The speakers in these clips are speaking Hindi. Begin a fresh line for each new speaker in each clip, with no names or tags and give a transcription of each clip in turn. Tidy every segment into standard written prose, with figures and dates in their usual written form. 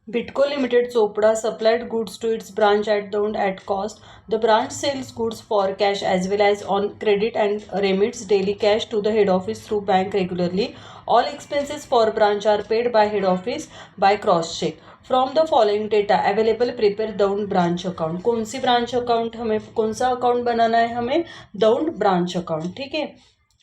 Bitco Limited Chopra supplied goods to its branch at Daund at cost. The branch sells goods for cash as well as on credit and remits daily cash to the head office through bank regularly. All expenses for branch are paid by head office by cross check. From the following data available prepare Daund branch account. कौन सी ब्रांच अकाउंट हमें, कौन सा अकाउंट बनाना है हमें? Daund branch account. ठीक है.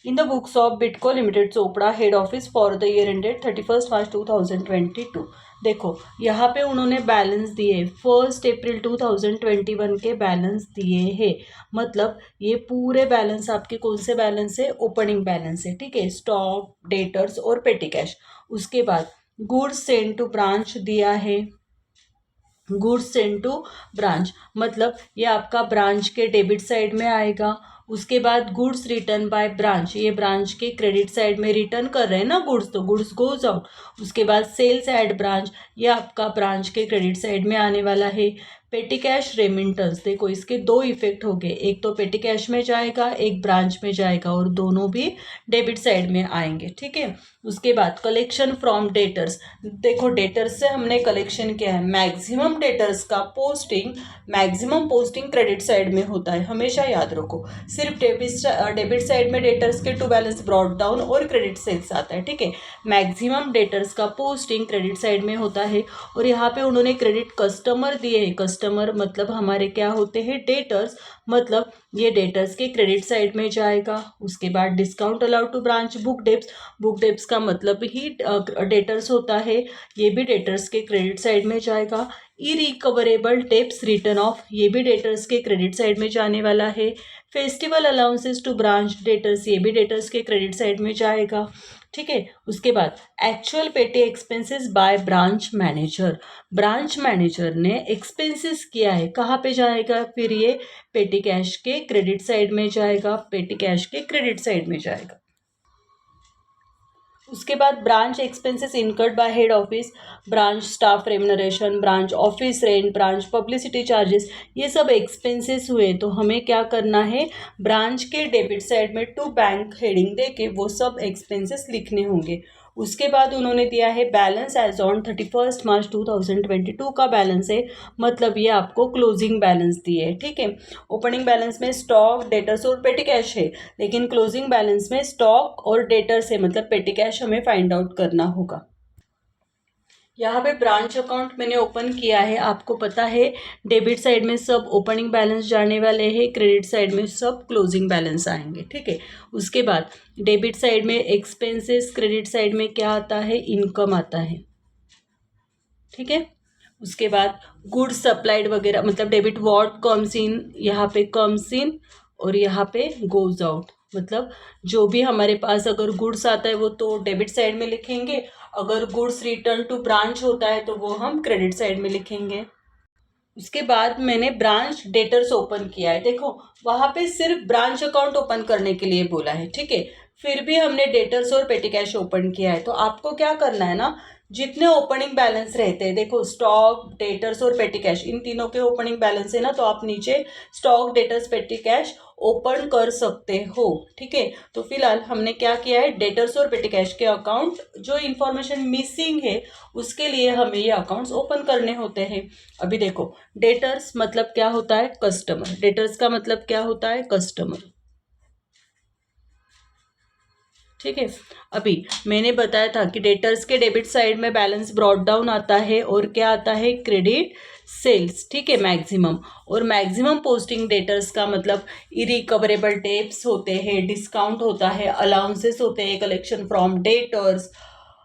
In the books of Bytco limited Chopra head office for the year ended 31 मार्च 2022. देखो यहाँ पे उन्होंने बैलेंस दिए 1 अप्रैल 2021 के बैलेंस दिए हैं. मतलब ये पूरे बैलेंस आपके कौन से बैलेंस है? ओपनिंग बैलेंस है. ठीक है. स्टॉक, डेटर्स और पेटी कैश. उसके बाद गुड्स सेंड टू ब्रांच दिया है. गुड्स सेंड टू ब्रांच मतलब ये आपका ब्रांच के डेबिट साइड में आएगा. उसके बाद गुड्स रिटर्न बाय ब्रांच, ये ब्रांच के क्रेडिट साइड में रिटर्न कर रहे हैं ना गुड्स, तो गुड्स गोज आउट. उसके बाद सेल्स एट ब्रांच, ये आपका ब्रांच के क्रेडिट साइड में आने वाला है. पेटी कैश रेमिटेंस, देखो इसके दो इफेक्ट हो गए, एक तो पेटी कैश में जाएगा, एक ब्रांच में जाएगा और दोनों भी डेबिट साइड में आएंगे. ठीक है. उसके बाद कलेक्शन फ्रॉम डेटर्स, देखो डेटर्स से हमने कलेक्शन किया है. मैक्सिमम डेटर्स का posting, maximum posting credit side में होता है, हमेशा याद रखो. सिर्फ डेबिट साइड में डेटर्स के टू बैलेंस ब्रॉट डाउन और क्रेडिट सेल्स आता है. ठीक है. मैक्सिमम डेटर्स का पोस्टिंग क्रेडिट साइड में होता है. और यहाँ पे उन्होंने क्रेडिट कस्टमर दिए हैं. कस्टमर मतलब हमारे क्या होते हैं? डेटर्स. मतलब ये डेटर्स के क्रेडिट साइड में जाएगा. उसके बाद discount allowed to branch book debts, book debts का मतलब ही डेटर्स होता है, ये भी डेटर्स के क्रेडिट साइड में जाएगा. इरिकवरेबल डेप्स रिटर्न ऑफ, ये भी डेटर्स के क्रेडिट साइड में जाने वाला है. Festival allowances to branch debtors, ये भी डेटर्स के क्रेडिट साइड में जाएगा. ठीक है. उसके बाद एक्चुअल पेटी expenses by branch manager, branch manager ने एक्सपेंसेस किया है, कहाँ पे जाएगा फिर? ये पेटी कैश के क्रेडिट साइड में जाएगा, पेटी कैश के क्रेडिट साइड में जाएगा. उसके बाद branch expenses incurred by head office, branch staff remuneration, branch office rent, branch publicity charges, ये सब एक्सपेंसेस हुए. तो हमें क्या करना है? ब्रांच के डेबिट साइड में टू बैंक हेडिंग दे के वो सब एक्सपेंसेस लिखने होंगे. उसके बाद उन्होंने दिया है बैलेंस एज ऑन 31 मार्च 2022 का बैलेंस है. मतलब ये आपको क्लोजिंग बैलेंस दिए है. ठीक है. ओपनिंग बैलेंस में स्टॉक, डेटर्स और पेटी कैश है, लेकिन क्लोजिंग बैलेंस में स्टॉक और डेटर्स है, मतलब पेटी कैश हमें फाइंड आउट करना होगा. यहाँ पे ब्रांच अकाउंट मैंने ओपन किया है. आपको पता है डेबिट साइड में सब ओपनिंग बैलेंस जाने वाले हैं, क्रेडिट साइड में सब क्लोजिंग बैलेंस आएंगे. ठीक है. उसके बाद डेबिट साइड में एक्सपेंसेस, क्रेडिट साइड में क्या आता है? इनकम आता है. ठीक है. उसके बाद गुड्स सप्लाइड वगैरह, मतलब डेबिट वॉट कम्स इन, यहाँ पे कम्स इन और यहाँ पे गोज आउट. मतलब जो भी हमारे पास अगर गुड्स आता है वो तो डेबिट साइड में लिखेंगे, अगर गुड्स रिटर्न टू ब्रांच होता है तो वो हम क्रेडिट साइड में लिखेंगे. उसके बाद मैंने ब्रांच डेटर्स ओपन किया है. देखो वहाँ पे सिर्फ ब्रांच अकाउंट ओपन करने के लिए बोला है. ठीक है. फिर भी हमने डेटर्स और पेटी कैश ओपन किया है. तो आपको क्या करना है ना, जितने ओपनिंग बैलेंस रहते हैं, देखो स्टॉक, डेटर्स और पेटी कैश, इन तीनों के ओपनिंग बैलेंस है ना, तो आप नीचे स्टॉक, डेटर्स, पेटी कैश ओपन कर सकते हो. ठीक है. तो फिलहाल हमने क्या किया है, डेटर्स और पेटी कैश के अकाउंट जो इन्फॉर्मेशन मिसिंग है उसके लिए हमें ये अकाउंट्स ओपन करने होते हैं. अभी देखो डेटर्स मतलब क्या होता है? कस्टमर. डेटर्स का मतलब क्या होता है? कस्टमर. ठीक है. अभी मैंने बताया था कि डेटर्स के डेबिट साइड में बैलेंस ब्रॉट डाउन आता है और क्या आता है? Credit sales. ठीक है. मैक्सिमम, और मैक्सिमम पोस्टिंग डेटर्स का मतलब इरिकवरेबल डेब्ट्स होते हैं, डिस्काउंट होता है, अलाउंसेस होते हैं, collection from debtors,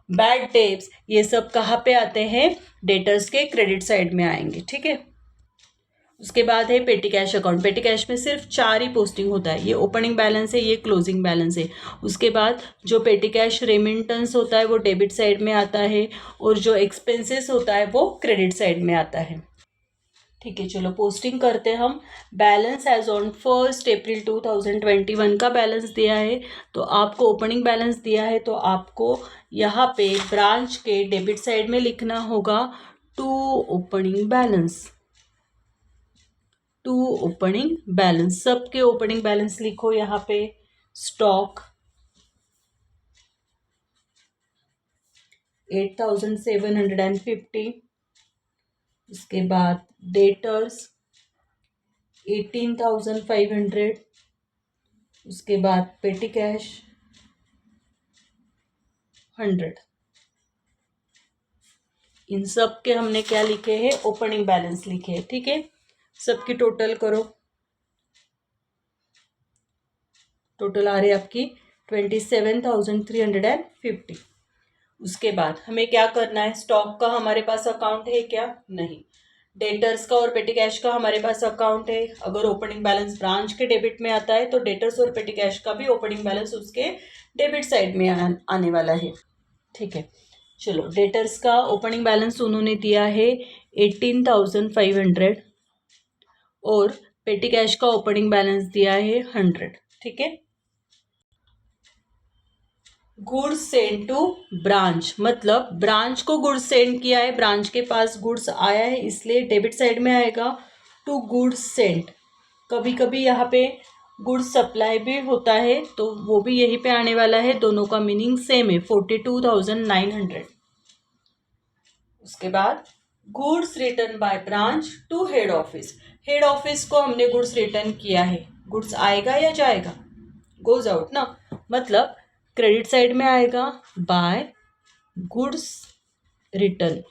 bad debts, ये सब कहाँ पे आते हैं? डेटर्स के क्रेडिट साइड में आएंगे. ठीक है. उसके बाद है पेटी कैश अकाउंट. पेटी कैश में सिर्फ 4 ही पोस्टिंग होता है, ये ओपनिंग बैलेंस है, ये क्लोजिंग बैलेंस है. उसके बाद जो पेटी कैश रेमिटेंस होता है वो डेबिट साइड में आता है और जो एक्सपेंसेस होता है वो क्रेडिट साइड में आता है. ठीक है. चलो पोस्टिंग करते हैं हम. बैलेंस एज ऑन 1 अप्रैल 2021 का बैलेंस दिया है. तो आपको ओपनिंग बैलेंस दिया है तो आपको यहाँ पे ब्रांच के डेबिट साइड में लिखना होगा to opening balance. To opening balance, सबके ओपनिंग बैलेंस लिखो यहाँ पे. स्टॉक 8750, उसके बाद डेटर्स 18,500, उसके बाद पेटी कैश 100। इन सब के हमने क्या लिखे हैं, ओपनिंग बैलेंस लिखे हैं। ठीक है, सबकी टोटल करो। टोटल आ रही है आपकी 27,350। उसके बाद हमें क्या करना है, स्टॉक का हमारे पास अकाउंट है क्या, नहीं। डेटर्स का और पेटी कैश का हमारे पास अकाउंट है। अगर ओपनिंग बैलेंस ब्रांच के डेबिट में आता है तो डेटर्स और पेटी कैश का भी ओपनिंग बैलेंस उसके डेबिट साइड में आने वाला है। ठीक है, चलो डेटर्स का ओपनिंग बैलेंस उन्होंने दिया है 18,500 और पेटी कैश का ओपनिंग बैलेंस दिया है 100। ठीक है, गुड्स सेंड टू ब्रांच, मतलब ब्रांच को गुड्स सेंड किया है, ब्रांच के पास गुड्स आया है, इसलिए डेबिट साइड में आएगा टू गुड्स सेंड। कभी कभी यहाँ पे गुड्स सप्लाई भी होता है तो वो भी यहीं पे आने वाला है, दोनों का मीनिंग सेम है, 42,900। उसके बाद goods return by branch to head office. Head office को हमने गुड्स रिटर्न किया है, गुड्स आएगा या जाएगा, गोज आउट ना, मतलब क्रेडिट साइड में आएगा बाय गुड्स रिटर्न।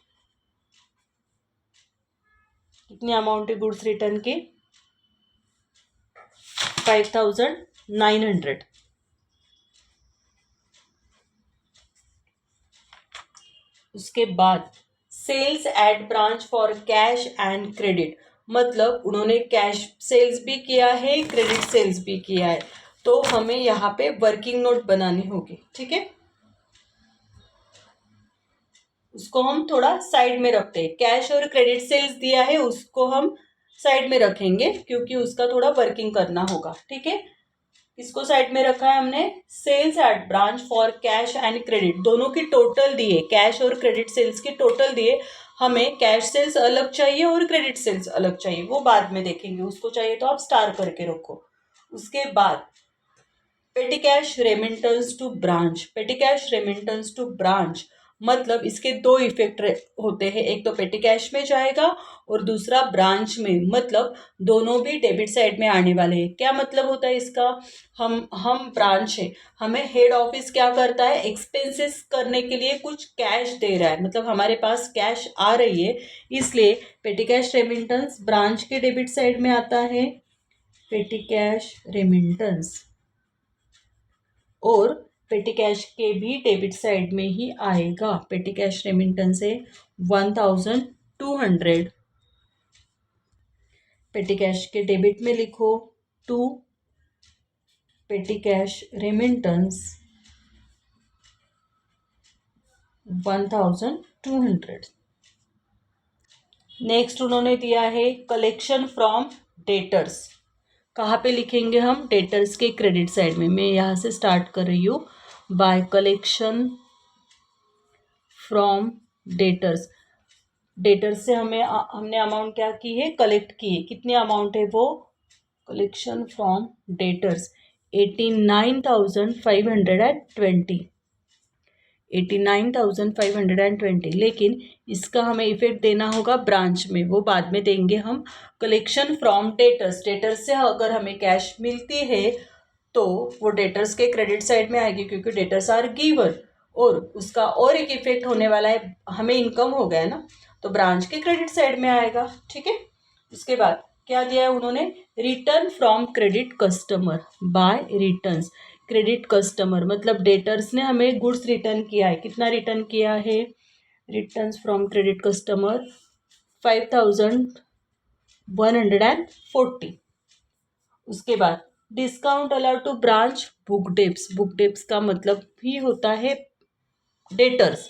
कितनी अमाउंट है गुड्स रिटर्न की, 5,900। उसके बाद sales at branch for cash and credit, मतलब उन्होंने कैश सेल्स भी किया है, क्रेडिट सेल्स भी किया है, तो हमें यहाँ पे वर्किंग नोट बनानी होगी। ठीक है, उसको हम थोड़ा साइड में रखते हैं। कैश और क्रेडिट सेल्स दिया है उसको हम साइड में रखेंगे क्योंकि उसका थोड़ा वर्किंग करना होगा। ठीक है, इसको साइड में रखा है हमने। Sales at branch for cash and credit, दोनों की टोटल दिए, कैश और क्रेडिट सेल्स की टोटल दिए। हमें कैश सेल्स अलग चाहिए और क्रेडिट सेल्स अलग चाहिए, वो बाद में देखेंगे, उसको चाहिए तो आप स्टार करके रखो। उसके बाद petty cash remittance to branch, petty cash remittance to branch, मतलब इसके दो इफेक्ट होते हैं, एक तो पेटी कैश में जाएगा और दूसरा ब्रांच में, मतलब दोनों भी डेबिट साइड में आने वाले हैं। क्या मतलब होता है इसका, हम ब्रांच है, हमें हेड ऑफिस क्या करता है, एक्सपेंसेस करने के लिए कुछ कैश दे रहा है, मतलब हमारे पास कैश आ रही है, इसलिए पेटी कैश रेमिटेंस ब्रांच के डेबिट साइड में आता है, पेटी कैश रेमिटेंस, और पेटी कैश के भी डेबिट साइड में ही आएगा। पेटी कैश रेमिटेंस है 1,200, पेटी कैश के डेबिट में लिखो 2, पेटी कैश रेमिटेंस 1,200। नेक्स्ट उन्होंने दिया है कलेक्शन फ्रॉम डेटर्स, कहाँ पे लिखेंगे हम, डेटर्स के क्रेडिट साइड में। मैं यहाँ से स्टार्ट कर रही हूँ, by collection from debtors. Debtors से हमने अमाउंट क्या की है, कलेक्ट की है, कितनी अमाउंट है वो, कलेक्शन फ्रॉम डेटर्स 89,520, 89,520। लेकिन इसका हमें इफेक्ट देना होगा ब्रांच में, वो बाद में देंगे हम। कलेक्शन फ्रॉम डेटर्स, डेटर्स से अगर हमें कैश मिलती है तो वो डेटर्स के क्रेडिट साइड में आएगी क्योंकि डेटर्स आर गिवर, और उसका और एक इफेक्ट होने वाला है, हमें इनकम हो गया है ना, तो ब्रांच के क्रेडिट साइड में आएगा। ठीक है, उसके बाद क्या दिया है उन्होंने, return from credit customer bye returns. Credit customer मतलब डेटर्स ने हमें गुड्स रिटर्न किया है, कितना रिटर्न किया है, रिटर्न्स फ्रॉम क्रेडिट कस्टमर 5,140। उसके बाद discount allowed to branch book debts, book debts का मतलब भी होता है डेटर्स,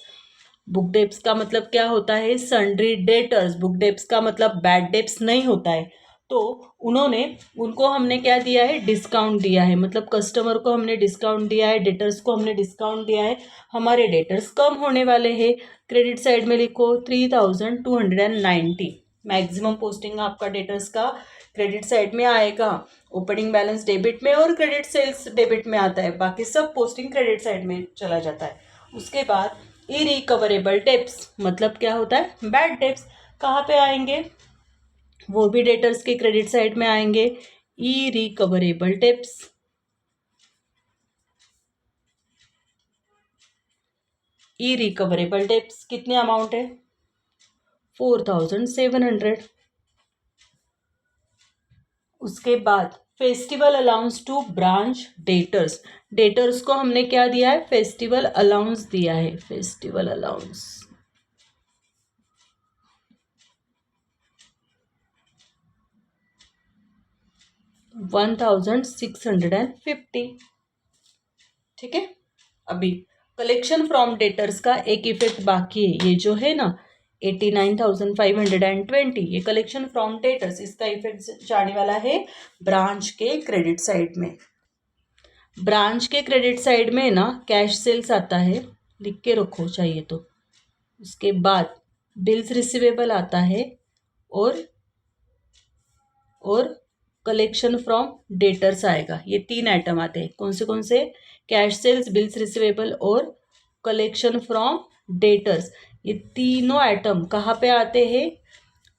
बुक डेप्स का मतलब क्या होता है, सन्ड्री डेटर्स। बुक डेप्स का मतलब बैड डेप्स नहीं होता है, तो उनको हमने क्या दिया है, डिस्काउंट दिया है, मतलब कस्टमर को हमने डिस्काउंट दिया है, डेटर्स को हमने डिस्काउंट दिया है, हमारे डेटर्स कम होने वाले हैं। क्रेडिट साइड में लिखो 3,290, मैक्सिमम पोस्टिंग आपका डेटर्स का क्रेडिट साइड में आएगा। ओपनिंग बैलेंस डेबिट में और क्रेडिट सेल्स डेबिट में आता है, बाकी सब पोस्टिंग क्रेडिट साइड में चला जाता है। उसके बाद इरिकवरेबल डेप्स, मतलब क्या होता है, बैड डेप्स। कहाँ पे आएंगे, वो भी डेटर्स के क्रेडिट साइड में आएंगे। Irrecoverable debts, irrecoverable debts कितने अमाउंट है, 4700। उसके बाद festival allowance to branch debtors, debtors को हमने क्या दिया है, फेस्टिवल अलाउंस दिया है, फेस्टिवल अलाउंस 1650। ठीक है। अभी कलेक्शन फ्रॉम डेटर्स का एक इफेक्ट बाकी है, ये जो है ना 89,520, ये कलेक्शन फ्रॉम डेटर्स, इसका इफेक्ट जाने वाला है ब्रांच के क्रेडिट साइड में। ब्रांच के क्रेडिट साइड में ना कैश सेल्स आता है, लिख के रखो चाहिए तो। उसके बाद बिल्स रिसीवेबल आता है और कलेक्शन फ्रॉम डेटर्स आएगा। ये 3 आइटम आते हैं, कौन से, कैश सेल्स, बिल्स रिसीवेबल और कलेक्शन फ्रॉम डेटर्स। ये तीनों आइटम कहाँ पे आते हैं,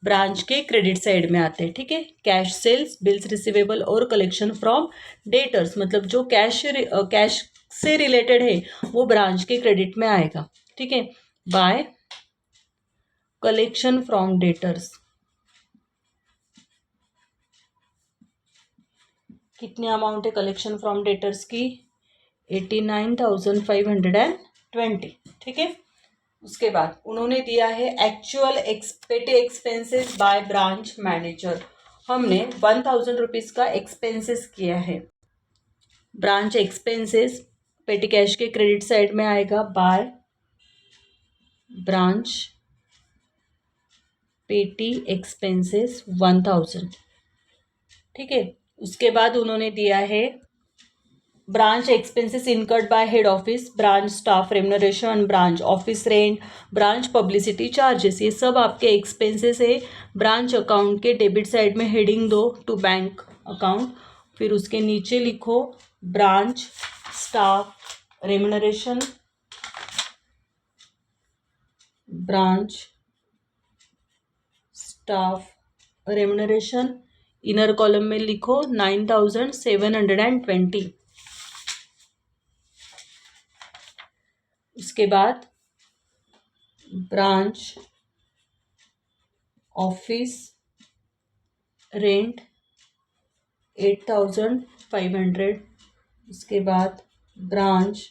ब्रांच के क्रेडिट साइड में आते हैं। ठीक है, कैश सेल्स, बिल्स रिसीवेबल और कलेक्शन फ्रॉम डेटर्स, मतलब जो कैश से रिलेटेड है वो ब्रांच के क्रेडिट में आएगा। ठीक है, बाय कलेक्शन फ्रॉम डेटर्स कितनी अमाउंट है कलेक्शन फ्रॉम डेटर्स की, 89,520। ठीक है। उसके बाद उन्होंने दिया है एक्चुअल पेटी एक्सपेंसेस बाय ब्रांच मैनेजर, हमने 1,000 रुपीज़ का एक्सपेंसेस किया है। ब्रांच एक्सपेंसेस पेटी कैश के क्रेडिट साइड में आएगा, बाय ब्रांच पेटी एक्सपेंसेस 1,000। ठीक है। उसके बाद उन्होंने दिया है branch expenses incurred by head office, branch staff remuneration, branch office rent, branch publicity charges, ये सब आपके एक्सपेंसेस है। ब्रांच अकाउंट के डेबिट साइड में हेडिंग दो टू बैंक अकाउंट, फिर उसके नीचे लिखो branch staff remuneration, branch staff remuneration, inner column में लिखो 9,720। उसके बाद ब्रांच ऑफिस रेंट 8,500। उसके बाद ब्रांच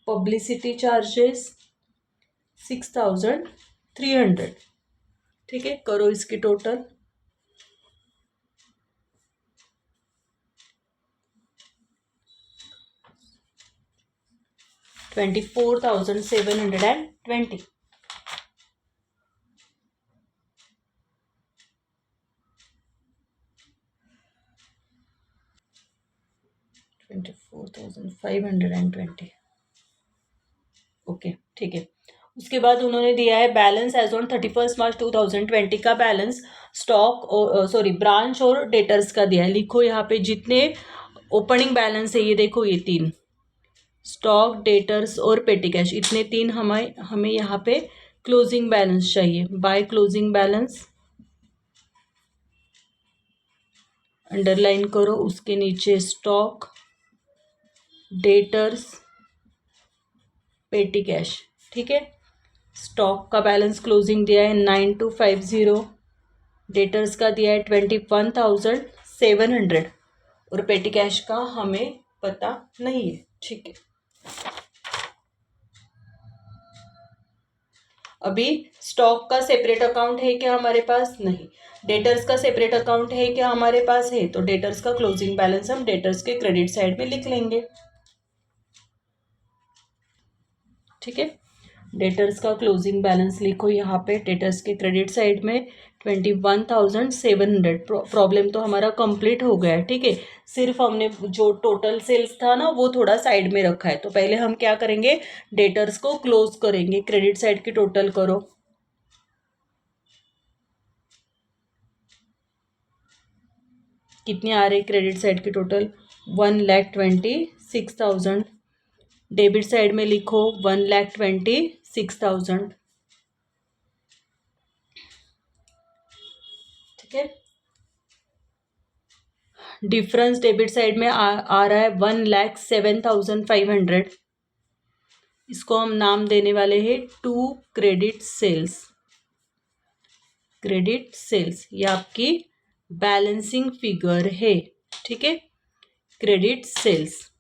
पब्लिसिटी चार्जेस 6,300। ठीक है, करो इसकी टोटल, 24,720। 24,520। ओके, ठीक है। उसके बाद उन्होंने दिया है बैलेंस एज ऑन 31 मार्च 2020 का बैलेंस स्टॉक सॉरी ब्रांच और डेटर्स का दिया है। लिखो यहाँ पे जितने ओपनिंग बैलेंस है, ये देखो ये 3 स्टॉक, डेटर्स और पेटी कैश, इतने 3 हमें यहाँ पे क्लोजिंग बैलेंस चाहिए। बाय क्लोजिंग बैलेंस अंडरलाइन करो, उसके नीचे स्टॉक, डेटर्स, पेटी कैश। ठीक है, स्टॉक का बैलेंस क्लोजिंग दिया है 9250, डेटर्स का दिया है 21,700 और पेटी कैश का हमें पता नहीं है। ठीक है, अभी स्टॉक का सेपरेट अकाउंट है क्या हमारे पास, नहीं। डेटर्स का सेपरेट अकाउंट है क्या हमारे पास, है। तो डेटर्स का क्लोजिंग बैलेंस हम डेटर्स के क्रेडिट साइड में लिख लेंगे। ठीक है, डेटर्स का क्लोजिंग बैलेंस लिखो यहाँ पे, डेटर्स के क्रेडिट साइड में 21,700। प्रॉब्लम तो हमारा कंप्लीट हो गया है। ठीक है, सिर्फ हमने जो टोटल सेल्स था ना वो थोड़ा साइड में रखा है। तो पहले हम क्या करेंगे, डेटर्स को क्लोज करेंगे, क्रेडिट साइड की टोटल करो, कितनी आ रही क्रेडिट साइड की टोटल, 1,26,000। डेबिट साइड में लिखो 1,26,000। ठीक है। डिफरेंस डेबिट साइड में आ रहा है 1,07,500। इसको हम नाम देने वाले हैं to credit sales. Credit sales ये आपकी बैलेंसिंग फिगर है, ठीक है। Credit sales.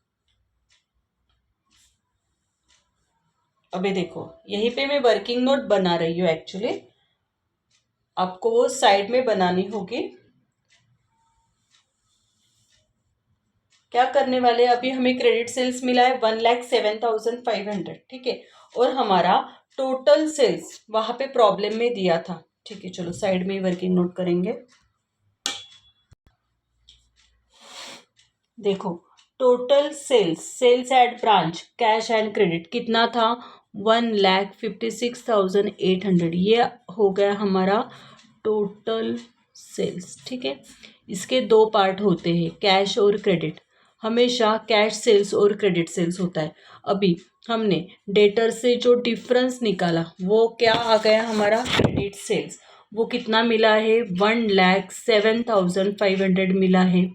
अभी देखो यहीं पे मैं वर्किंग नोट बना रही हूँ, एक्चुअली आपको वो साइड में बनानी होगी। क्या करने वाले, अभी हमें क्रेडिट सेल्स मिला है 1,07,500, ठीक है। और हमारा टोटल सेल्स वहां पे प्रॉब्लम में दिया था, ठीक है। चलो साइड में ही वर्किंग नोट करेंगे। देखो total sales, sales at branch cash and credit कितना था, 1,56,800। ये हो गया हमारा टोटल सेल्स, ठीक है। इसके दो पार्ट होते हैं, कैश और क्रेडिट। हमेशा कैश सेल्स और क्रेडिट सेल्स होता है। अभी हमने डेटर से जो डिफरेंस निकाला वो क्या आ गया हमारा, क्रेडिट सेल्स। वो कितना मिला है, 1,07,500 मिला है,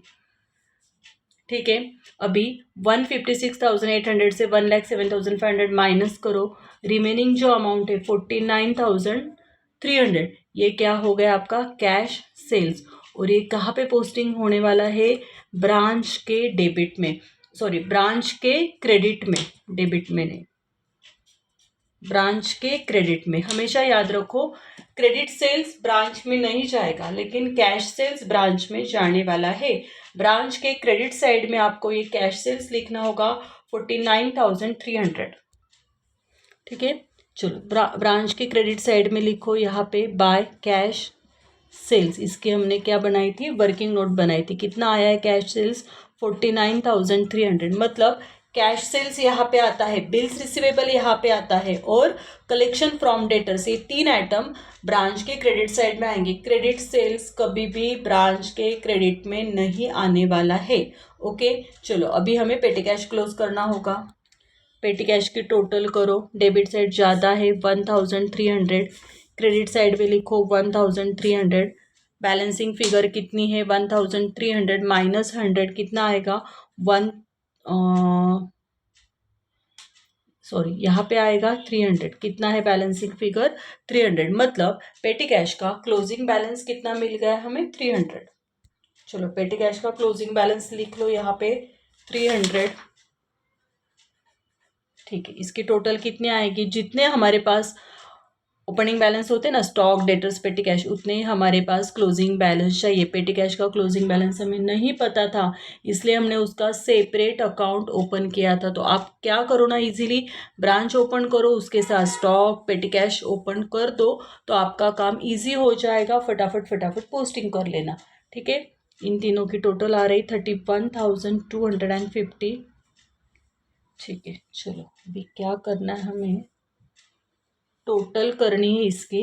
ठीक है। अभी 156,800 से 1,07,500 माइनस करो, रिमेनिंग जो अमाउंट है 49,300, ये क्या हो गया आपका कैश सेल्स। और ये कहाँ पे पोस्टिंग होने वाला है, ब्रांच के डेबिट में, सॉरी ब्रांच के क्रेडिट में, डेबिट में नहीं, ब्रांच के क्रेडिट में। हमेशा याद रखो क्रेडिट सेल्स ब्रांच में नहीं जाएगा, लेकिन कैश सेल्स ब्रांच में जाने वाला है। ब्रांच के क्रेडिट साइड में आपको ये कैश सेल्स लिखना होगा 49,300, ठीक है। चलो ब्रांच के क्रेडिट साइड में लिखो यहाँ पे बाय कैश सेल्स। इसकी हमने क्या बनाई थी, वर्किंग नोट बनाई थी। कितना आया है कैश सेल्स, 49,300। मतलब कैश सेल्स यहाँ पे आता है, बिल्स रिसीवेबल यहाँ पे आता है, और कलेक्शन फ्रॉम डेटर्स, ये तीन आइटम ब्रांच के क्रेडिट साइड में आएंगे। क्रेडिट सेल्स कभी भी ब्रांच के क्रेडिट में नहीं आने वाला है, ओके। चलो अभी हमें पेटी कैश क्लोज करना होगा। पेटी कैश की टोटल करो, डेबिट साइड ज़्यादा है 1,300, क्रेडिट साइड में लिखो 1,300। बैलेंसिंग फिगर कितनी है, 1,300 माइनस 100 कितना आएगा, यहाँ पे आएगा 300। कितना है बैलेंसिंग फिगर, 300। मतलब पेटी कैश का क्लोजिंग बैलेंस कितना मिल गया हमें, 300। चलो पेटी कैश का क्लोजिंग बैलेंस लिख लो यहाँ पे 300, ठीक है। इसकी टोटल कितनी आएगी, जितने हमारे पास ओपनिंग बैलेंस होते हैं ना, स्टॉक डेटर्स पेटी कैश, उतने ही हमारे पास क्लोजिंग बैलेंस चाहिए। पेटी कैश का क्लोजिंग बैलेंस हमें नहीं पता था, इसलिए हमने उसका सेपरेट अकाउंट ओपन किया था। तो आप क्या करो ना, इजीली ब्रांच ओपन करो, उसके साथ स्टॉक पेटी कैश ओपन कर दो, तो आपका काम ईजी हो जाएगा। फटाफट फटाफट पोस्टिंग कर लेना, ठीक है। इन तीनों की टोटल आ रही 31,250, ठीक है। चलो अभी क्या करना है, हमें टोटल करनी है इसकी,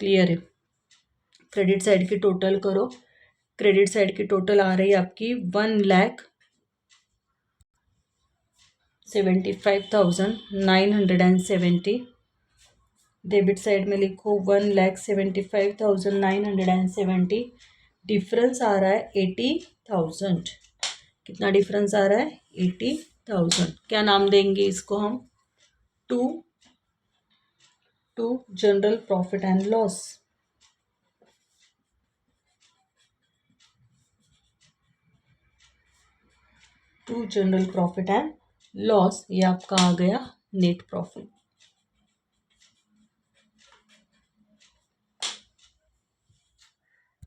क्लियर है। क्रेडिट साइड की टोटल करो, क्रेडिट साइड की टोटल आ रही है आपकी 1,75,970। डेबिट साइड में लिखो 1,75,970। डिफरेंस आ रहा है 80,000। कितना डिफरेंस आ रहा है, 80,000। क्या नाम देंगे इसको हम, to general profit and loss. To general profit and loss, ये आपका आ गया नेट प्रॉफिट।